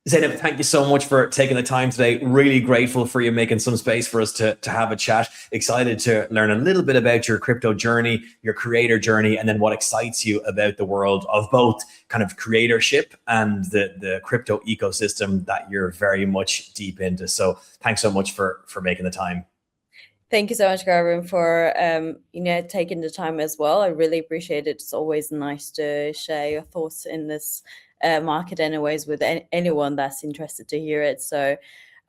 Zainab, thank you so much for taking the time today. Really grateful for you making some space for us to have a chat. Excited to learn a little bit about your crypto journey, your creator journey, and then what excites you about the world of both kind of creatorship and the crypto ecosystem that you're very much deep into. So thanks so much for making the time. Thank you so much, Garvin, for taking the time as well. I really appreciate it. It's always nice to share your thoughts in this market anyways with anyone that's interested to hear it. So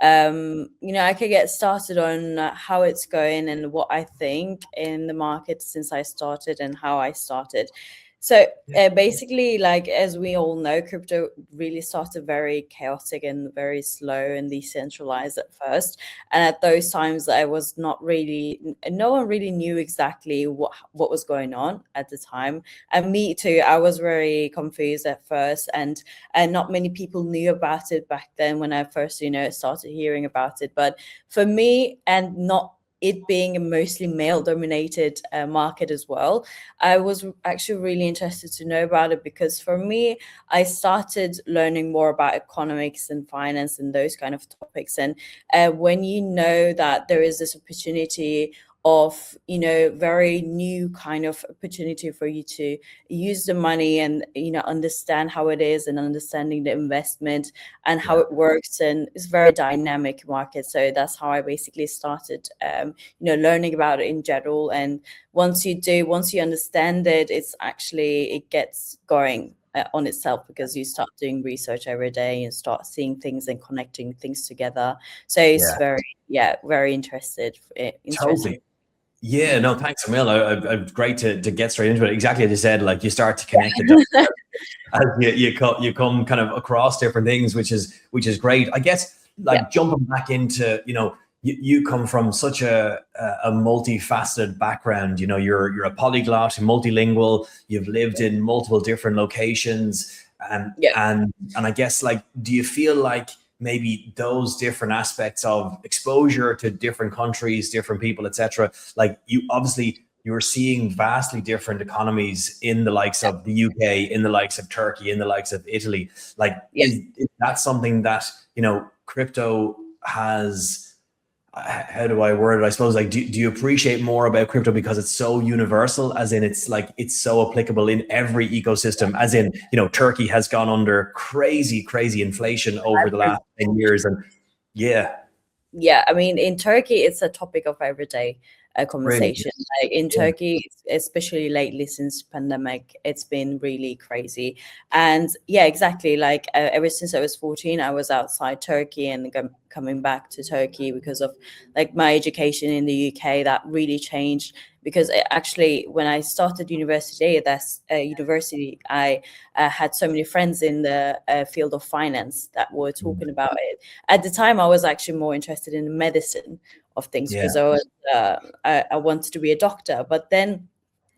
I could get started on how it's going and what I think in the market since I started and how I started. So basically, like, as we all know, crypto really started very chaotic and very slow and decentralized at first. And at those times, no one really knew exactly what was going on at the time. And me too, I was very confused at first, and not many people knew about it back then when I first, started hearing about it. But for me, and not it being a mostly male-dominated market as well, I was actually really interested to know about it, because for me, I started learning more about economics and finance and those kind of topics. And when you know that there is this opportunity of very new kind of opportunity for you to use the money and understand how it is and understanding the investment and how it works, and it's very dynamic market. So that's how I basically started learning about it in general. And once you understand it, it gets going on itself, because you start doing research every day and start seeing things and connecting things together. So it's very interesting. Totally. Yeah, no, thanks, Emil. Great to get straight into it. Exactly as you said, like, you start to connect the dots as you come kind of across different things, which is great. I guess, like, jumping back into, you come from such a multifaceted background. You're a polyglot, multilingual. You've lived in multiple different locations, and I guess, like, do you feel like maybe those different aspects of exposure to different countries, different people, etc., like, you're seeing vastly different economies in the likes of the UK, in the likes of Turkey, in the likes of Italy. Like, is that something that crypto has? How do I word it? I suppose, like, do you appreciate more about crypto because it's so universal, as in it's so applicable in every ecosystem, as in, Turkey has gone under crazy inflation over the last 10 years. And I mean, in Turkey, it's a topic of everyday conversation. Like, in Turkey, especially lately since pandemic, it's been really crazy. And exactly, like, ever since I was 14, I was outside Turkey and coming back to Turkey because of, like, my education in the UK. That really changed, because actually, when I started university, I had so many friends in the field of finance that were talking about it. At the time, I was actually more interested in medicine of things, because I wanted to be a doctor. But then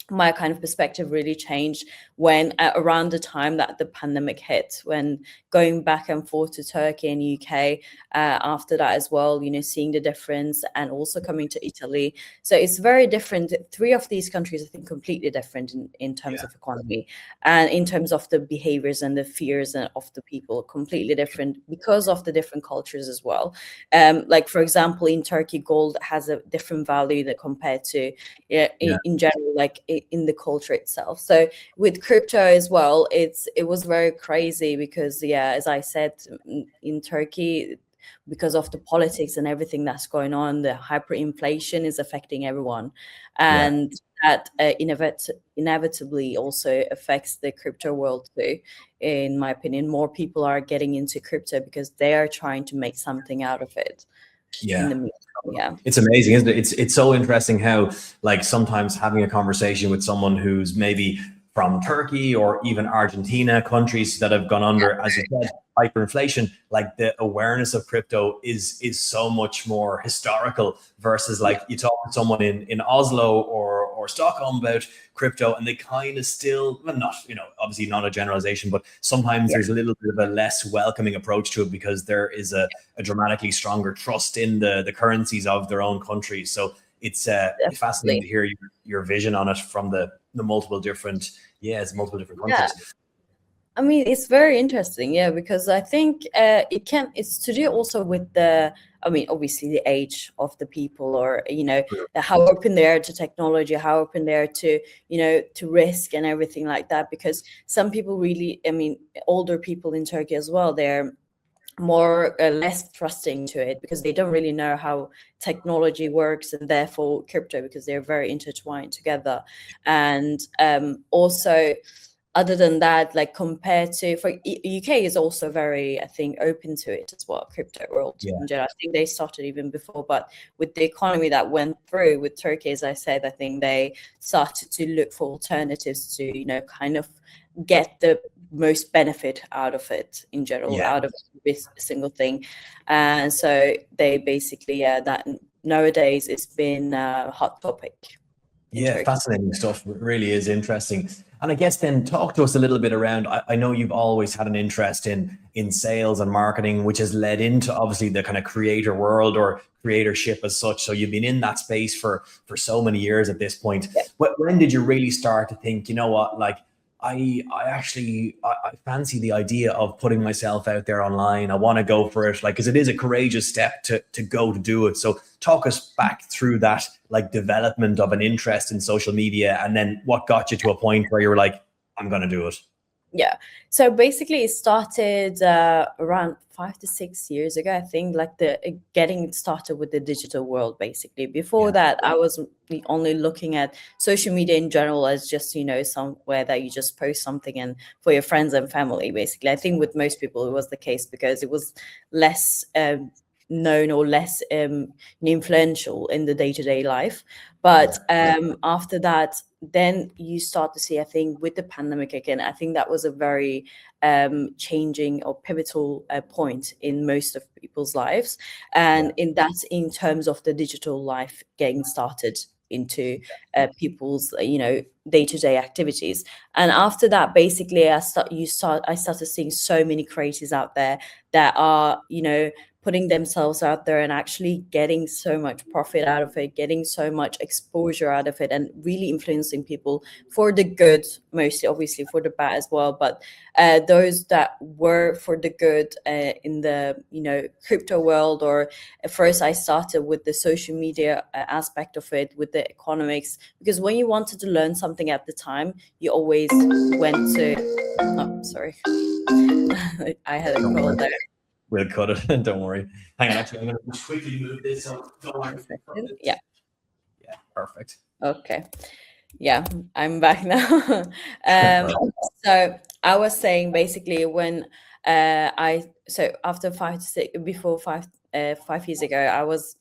my kind of perspective really changed when around the time that the pandemic hit, when going back and forth to Turkey and UK after that as well, seeing the difference, and also coming to Italy. So it's very different. Three of these countries, I think, completely different in terms of economy, and in terms of the behaviors and the fears of the people, completely different because of the different cultures as well. Like, for example, in Turkey, gold has a different value that compared to in general, like, in the culture itself. So with crypto as well, it was very crazy, because as I said, in Turkey, because of the politics and everything that's going on, the hyperinflation is affecting everyone, and that inevitably also affects the crypto world too. In my opinion, more people are getting into crypto because they are trying to make something out of it. It's amazing, isn't it? It's so interesting how, like, sometimes having a conversation with someone who's maybe from Turkey or even Argentina, countries that have gone under, as you said, hyperinflation, like, the awareness of crypto is so much more historical, versus, like, you talk to someone in Oslo or Stockholm about crypto, and they kind of still, well, not, obviously not a generalization, but sometimes there's a little bit of a less welcoming approach to it, because there is a dramatically stronger trust in the currencies of their own countries. So it's fascinating to hear your vision on it from the multiple different countries. I mean, it's very interesting, yeah, because I think it's to do also with the, I mean, obviously the age of the people, or, you know, how open they are to technology, how open they are to, you know, to risk and everything like that. Because some people really, I mean, older people in Turkey as well, they're more less trusting to it because they don't really know how technology works, and therefore crypto, because they're very intertwined together. And also, other than that, like compared to for UK is also very, I think, open to it as well, crypto world in general. I think they started even before, but with the economy that went through with Turkey, as I said, I think they started to look for alternatives to, you know, kind of get the most benefit out of it in general, out of this single thing. And so they basically, that nowadays it's been a hot topic. Yeah, fascinating stuff. It really is interesting. And I guess then talk to us a little bit around, I know you've always had an interest in sales and marketing, which has led into obviously the kind of creator world or creatorship as such. So you've been in that space for so many years at this point. Yeah. When did you really start to think, you know what, like I actually fancy the idea of putting myself out there online. I want to go for it, like, because it is a courageous step to go to do it. So talk us back through that, like, development of an interest in social media, and then what got you to a point where you were like, I'm going to do it. Yeah. So basically it started around 5 to 6 years ago, I think, like the getting started with the digital world. Basically, before that, I was only looking at social media in general as just, you know, somewhere that you just post something and for your friends and family. Basically, I think with most people it was the case because it was less known or less influential in the day-to-day life. But after that, then you start to see, I think, with the pandemic again, I think that was a very changing or pivotal point in most of people's lives, and in terms of the digital life getting started into people's, you know, day-to-day activities. And after that, basically, I started seeing so many creators out there that are, you know, putting themselves out there and actually getting so much profit out of it, getting so much exposure out of it, and really influencing people for the good, mostly, obviously for the bad as well. But those that were for the good in the, you know, crypto world, or at first I started with the social media aspect of it, with the economics, because when you wanted to learn something at the time, you always went to, oh, sorry. I had a call there. We'll cut it. Don't worry. Hang on. Actually, I'm going to quickly move this. So don't worry. Yeah. Yeah. Perfect. Okay. Yeah, I'm back now. So I was saying basically when so after 5 to 6, before 5 years ago, I was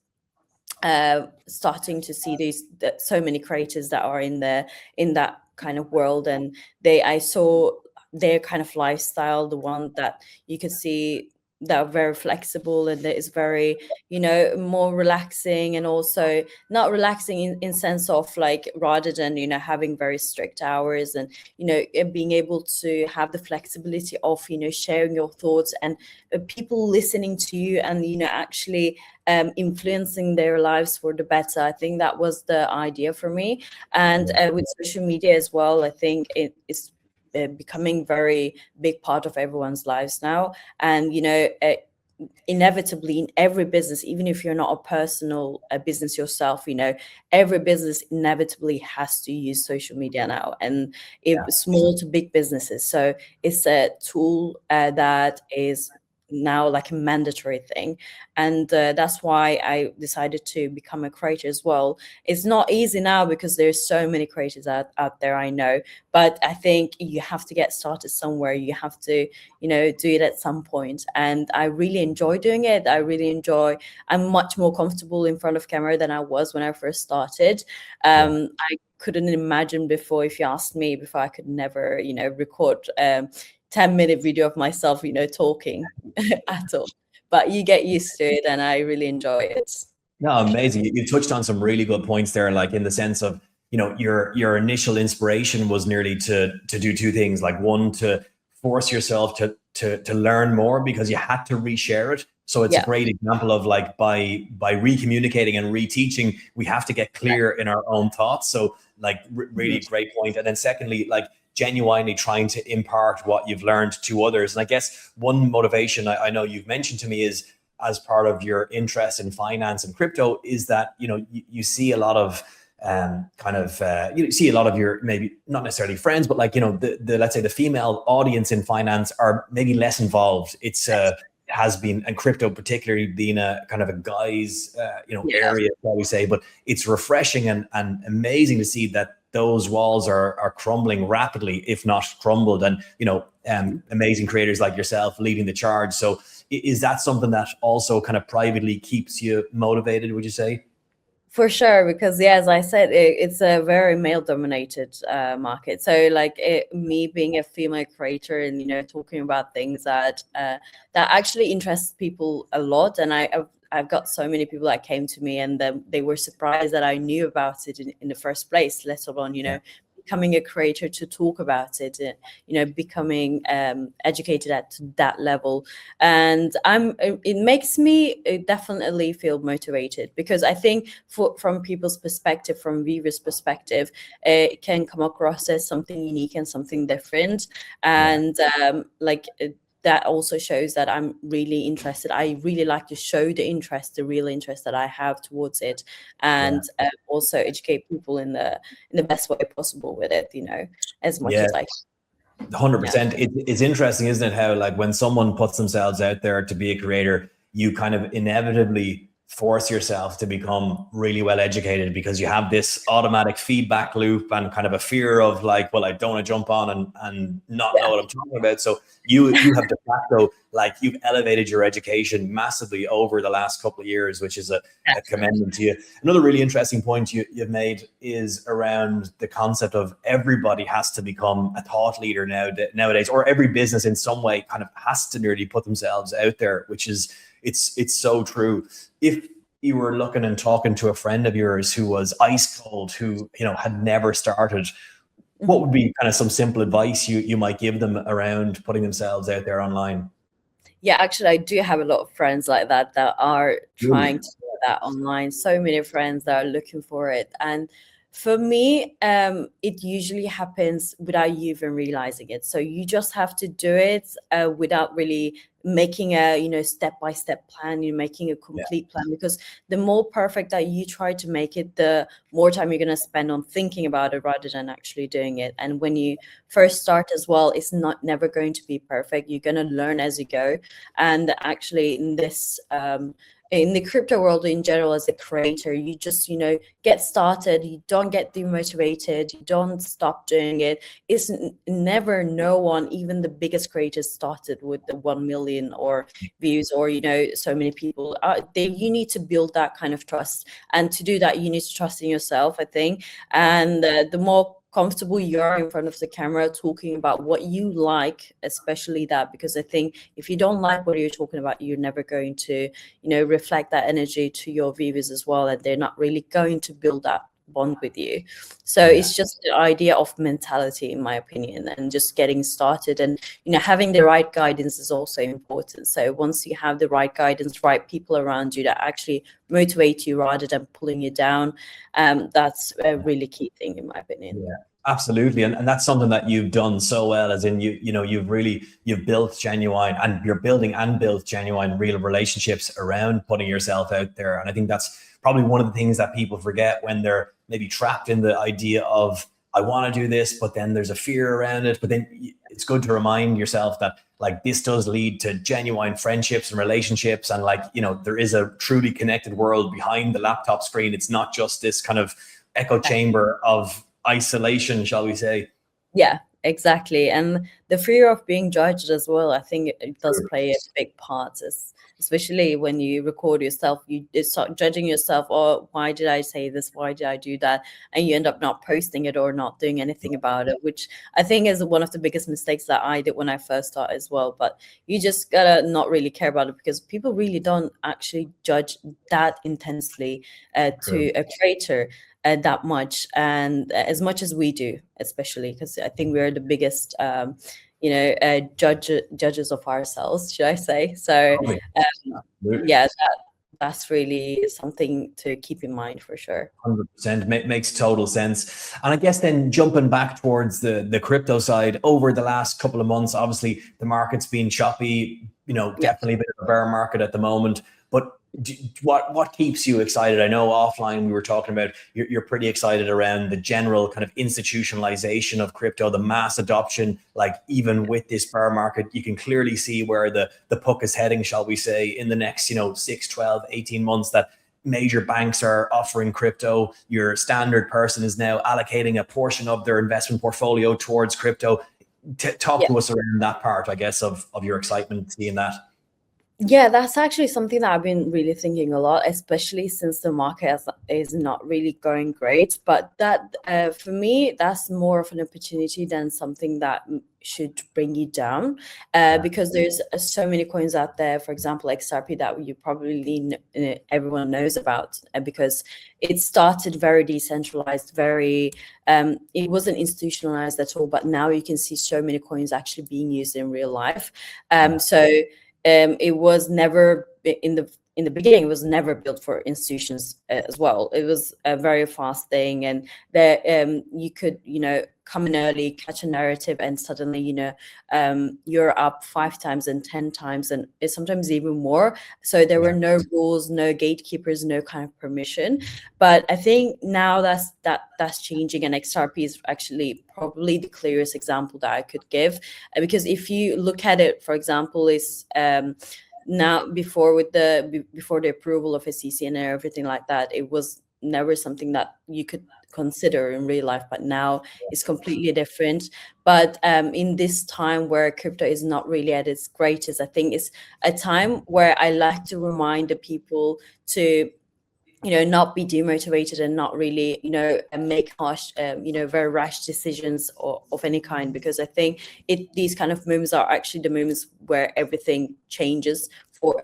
starting to see so many creators that are in that kind of world, and I saw their kind of lifestyle, the one that you could see that are very flexible and that is very, you know, more relaxing, and also not relaxing in sense of like, rather than, you know, having very strict hours, and, you know, being able to have the flexibility of, you know, sharing your thoughts, and people listening to you, and, you know, actually influencing their lives for the better. I think that was the idea for me. And with social media as well, I think it is becoming very big part of everyone's lives now. And, you know, inevitably in every business, even if you're not a personal business yourself, you know, every business inevitably has to use social media now, and small to big businesses. So it's a tool that is now like a mandatory thing, and that's why I decided to become a creator as well. It's not easy now because there's so many creators out there, I know, but I think you have to get started somewhere. You have to, you know, do it at some point, and I really enjoy doing it. I'm much more comfortable in front of camera than I was when I first started. I couldn't imagine before, if you asked me before, I could never, you know, record 10-minute video of myself, you know, talking at all. But you get used to it, and I really enjoy it. No, amazing. You touched on some really good points there, like in the sense of, you know, your initial inspiration was nearly to do two things. Like, one, to force yourself to learn more because you had to reshare it. So it's a great example of, like, by recommunicating and reteaching, we have to get clear in our own thoughts. So, like, really great point. And then secondly, like, genuinely trying to impart what you've learned to others. And I guess one motivation I know you've mentioned to me is, as part of your interest in finance and crypto, is that, you know, you see a lot of you see a lot of your, maybe not necessarily friends, but like, you know, the let's say the female audience in finance are maybe less involved. It's has been, and crypto particularly, being a kind of a guy's area, shall we say. But it's refreshing and amazing to see that those walls are crumbling rapidly, if not crumbled, and, you know, amazing creators like yourself leading the charge. So is that something that also kind of privately keeps you motivated, would you say? For sure, because as I said, it's a very male-dominated market. So like me being a female creator and, you know, talking about things that that actually interests people a lot, and I've got so many people that came to me and they were surprised that I knew about it in the first place, let alone, you know, becoming a creator to talk about it, you know, becoming educated at that level. And it makes me definitely feel motivated, because I think from people's perspective, from viewers' perspective, it can come across as something unique and something different. And that also shows that I'm really interested. I really like to show the interest, the real interest that I have towards it, and also educate people in the best way possible with it, you know, as much as I can. 100%. It's interesting, isn't it, how like when someone puts themselves out there to be a creator, you kind of inevitably force yourself to become really well educated, because you have this automatic feedback loop and kind of a fear of like, well, I don't want to jump on and not know what I'm talking about. So you have de facto, like, you've elevated your education massively over the last couple of years, which is a commendation to you. Another really interesting point you've made is around the concept of everybody has to become a thought leader nowadays, or every business in some way kind of has to nearly put themselves out there, which is, it's so true. If you were looking and talking to a friend of yours who was ice cold, who, you know, had never started, what would be kind of some simple advice you might give them around putting themselves out there online? Yeah, actually, I do have a lot of friends like that are trying to do that online. So many friends that are looking for it. And for me, it usually happens without you even realizing it. So you just have to do it without really making a, you know, step-by-step plan. You're making a complete plan, because the more perfect that you try to make it, the more time you're going to spend on thinking about it rather than actually doing it. And when you first start as well, it's never going to be perfect. You're going to learn as you go. And actually in this in the crypto world in general, as a creator, you just, you know, get started. You don't get demotivated. You don't stop doing it. It's never, no one, even the biggest creators, started with the 1 million or views, or, you know, so many people. You need to build that kind of trust, and to do that, you need to trust in yourself, I think. And the more comfortable you are in front of the camera talking about what you like, especially that, because I think if you don't like what you're talking about, you're never going to, you know, reflect that energy to your viewers as well, and they're not really going to build that bond with you. So it's just the idea of mentality, in my opinion, and just getting started. And, you know, having the right guidance is also important. So once you have the right guidance, right people around you that actually motivate you rather than pulling you down, that's a really key thing, in my opinion. Yeah, absolutely. And that's something that you've done so well, as in you've built genuine, and you're building and built genuine real relationships around putting yourself out there. And I think that's probably one of the things that people forget when they're maybe trapped in the idea of, I want to do this, but then there's a fear around it. But then it's good to remind yourself that, like, this does lead to genuine friendships and relationships. And, like, you know, there is a truly connected world behind the laptop screen. It's not just this kind of echo chamber of isolation, shall we say. Yeah, exactly. And the fear of being judged as well, I think it does play a big part, especially when you record yourself. You start judging yourself, or why did I say this, why did I do that, and you end up not posting it or not doing anything about it, which I think is one of the biggest mistakes that I did when I first started as well. But you just gotta not really care about it, because people really don't actually judge that intensely to a creator that much, and as much as we do, especially because I think we're the biggest judges of ourselves, should I say. So yeah, that's really something to keep in mind for sure. 100% makes total sense. And I guess then jumping back towards the crypto side, over the last couple of months, obviously the market's been choppy, definitely a bit of a bear market at the moment. But what keeps you excited? I know offline we were talking about you're pretty excited around the general kind of institutionalization of crypto, the mass adoption. Like even with this bear market, you can clearly see where the puck is heading, shall we say, in the next 6, 12, 18 months, that major banks are offering crypto. Your standard person is now allocating a portion of their investment portfolio towards crypto. Talk to us around that part, I guess, of your excitement seeing that. Yeah, that's actually something that I've been really thinking a lot, especially since the market is not really going great. But that, for me, that's more of an opportunity than something that should bring you down, because there's so many coins out there, for example, XRP, that you probably everyone knows about, because it started very decentralized, very it wasn't institutionalized at all, but now you can see so many coins actually being used in real life. It was never in the beginning, it was never built for institutions as well. It was a very fast thing, and that you could come in early, catch a narrative, and suddenly you're up 5 times and 10 times, and sometimes even more. So there were no rules, no gatekeepers, no kind of permission. But I think now that's changing, and XRP is actually probably the clearest example that I could give, because if you look at it, for example, is now before the approval of SEC and everything like that, it was never something that you could consider in real life, but now it's completely different. But in this time where crypto is not really at its greatest, I think it's a time where I like to remind the people to not be demotivated and not really make harsh very rash decisions of any kind, because I think these kind of moments are actually the moments where everything changes for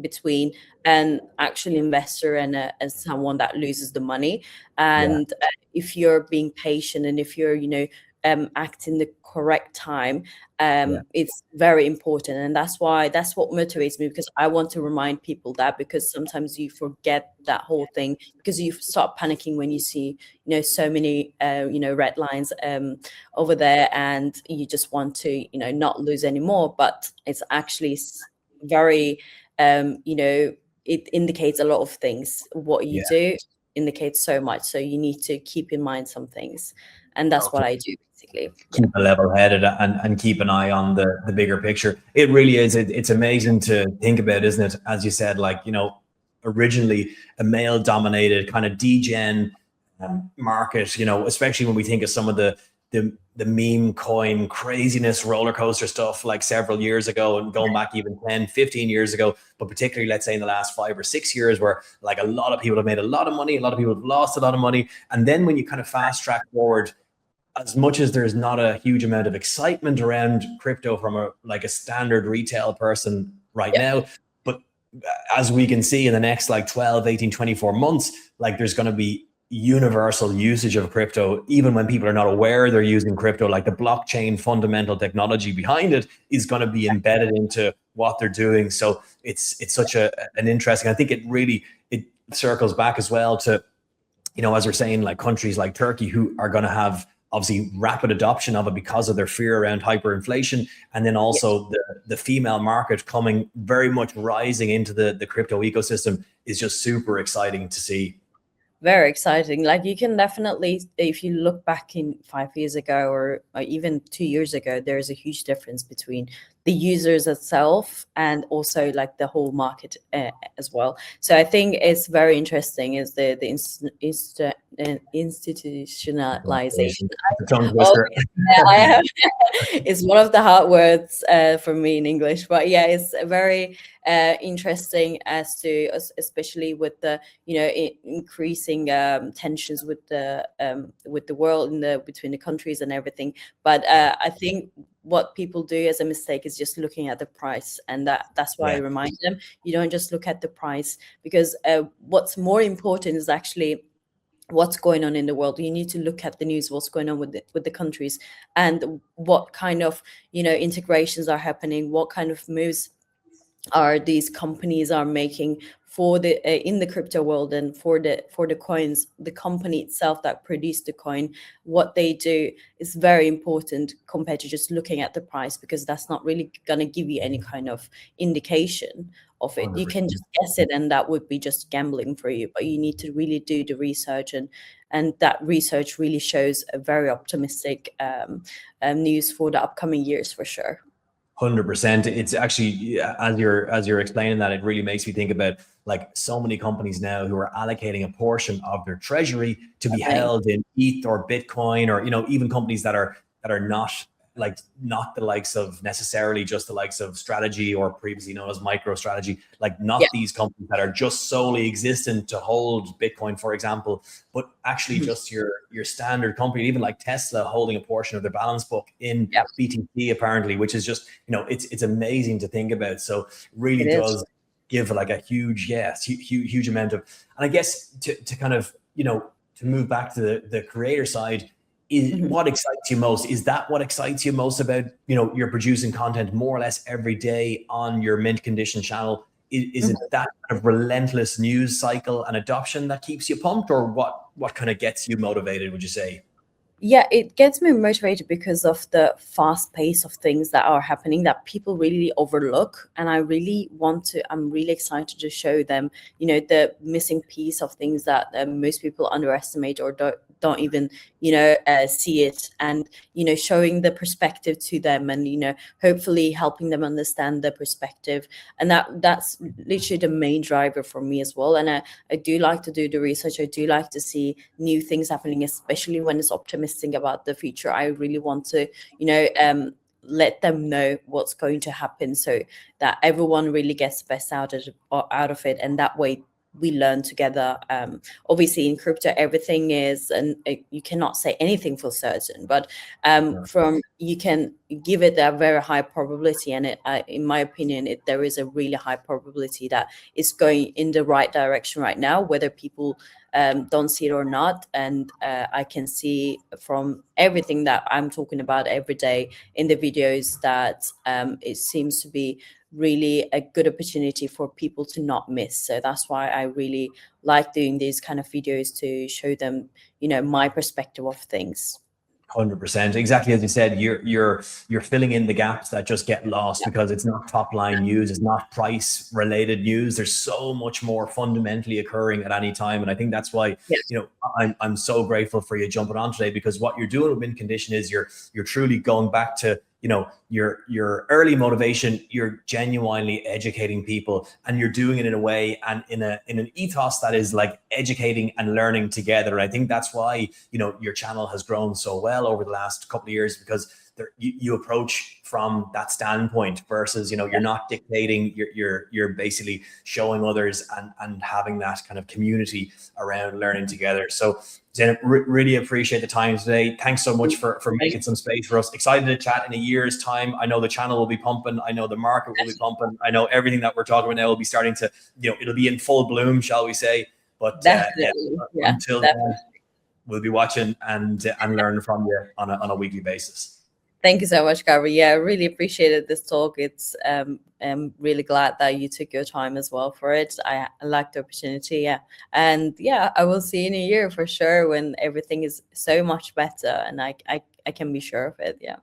between an actual investor and someone that loses the money. And if you're being patient, and if you're act in the correct time, it's very important. And that's what motivates me, because I want to remind people that, because sometimes you forget that whole thing, because you start panicking when you see so many red lines over there, and you just want to not lose anymore. But it's actually very it indicates a lot of things. What you do indicates so much, so you need to keep in mind some things, and that's what I do basically. Keep a level headed and keep an eye on the bigger picture. It really is. It's amazing to think about, isn't it? As you said, like, originally a male dominated kind of degen market, especially when we think of some of the meme coin craziness, roller coaster stuff like several years ago, and going back even 10, 15 years ago, but particularly let's say in the last 5 or 6 years, where like a lot of people have made a lot of money, a lot of people have lost a lot of money. And then when you kind of fast track forward, as much as there's not a huge amount of excitement around crypto from a standard retail person right now, but as we can see in the next like 12, 18, 24 months, like there's going to be universal usage of crypto, even when people are not aware they're using crypto. Like the blockchain fundamental technology behind it is going to be embedded into what they're doing. So it's such an interesting, I think it circles back as well to, as we're saying, like countries like Turkey, who are going to have obviously rapid adoption of it because of their fear around hyperinflation, and then also the female market coming very much rising into the crypto ecosystem is just super exciting to see. Very exciting. Like you can definitely, if you look back in 5 years ago or even 2 years ago, there's a huge difference between the users itself and also like the whole market as well. So I think it's very interesting is the institutionalization. I have, it's one of the hard words for me in English, but yeah, it's very interesting as to, especially with the increasing tensions with the world between the countries and everything. But I think what people do as a mistake is just looking at the price, and that's why I remind them, you don't just look at the price, because what's more important is actually what's going on in the world. You need to look at the news, what's going on with the countries, and what kind of integrations are happening, what kind of moves are these companies are making for the in the crypto world, and for the coins, the company itself that produced the coin, what they do is very important compared to just looking at the price, because that's not really going to give you any kind of indication of it. You can just guess it, and that would be just gambling for you, but you need to really do the research, and that research really shows a very optimistic news for the upcoming years for sure. 100%. It's actually, yeah, as you're explaining that, it really makes me think about like so many companies now who are allocating a portion of their treasury to be Right. held in ETH or Bitcoin, or even companies that are not like not the likes of necessarily just the likes of Strategy, or previously known as MicroStrategy, like not Yeah. these companies that are just solely existent to hold Bitcoin, for example, but actually just your standard company, even like Tesla holding a portion of their balance book in Yeah. BTC apparently, which is just, it's amazing to think about. So really It is. does give like a huge, yes, huge amount of, and I guess to kind of, to move back to the creator side, is Mhm. what excites you most? Is that what excites you most about, you're producing content more or less every day on your mint condition channel? Is it that kind of relentless news cycle and adoption that keeps you pumped, or what kind of gets you motivated, would you say? Yeah, it gets me motivated because of the fast pace of things that are happening that people really overlook. And I'm really excited to show them, the missing piece of things that most people underestimate or don't even, see it. And, showing the perspective to them, and, hopefully helping them understand the perspective. And that's literally the main driver for me as well. And I do like to do the research. I do like to see new things happening, especially when it's optimistic about the future. I really want to, let them know what's going to happen, so that everyone really gets the best out of it, and that way we learn together. Obviously, in crypto, everything is, and you cannot say anything for certain, but from you can give it a very high probability, and in my opinion, there is a really high probability that it's going in the right direction right now, whether people don't see it or not. And I can see from everything that I'm talking about every day in the videos that it seems to be really a good opportunity for people to not miss. So that's why I really like doing these kind of videos, to show them, my perspective of things. 100%. Exactly as you said, you're filling in the gaps that just get lost because it's not top line news, it's not price related news. There's so much more fundamentally occurring at any time, and I think that's why, Yeah. I'm so grateful for you jumping on today, because what you're doing with Mint Condition is you're truly going back to, your early motivation. You're genuinely educating people, and you're doing it in a way and in an ethos that is like educating and learning together. I think that's why, your channel has grown so well over the last couple of years, because you approach from that standpoint versus, you're not dictating, you're basically showing others, and having that kind of community around learning together. So Zainab, really appreciate the time today. Thanks so much for making some space for us. Excited to chat in a year's time. I know the channel will be pumping. I know the market will be pumping. I know everything that we're talking about now will be starting to, it'll be in full bloom, shall we say. But Definitely. Yeah, until definitely. then, we'll be watching and learning from you on a weekly basis. Thank you so much, Gary. Yeah, I really appreciated this talk. I'm really glad that you took your time as well for it. I like the opportunity. Yeah. And yeah, I will see you in a year for sure, when everything is so much better, and I can be sure of it. Yeah.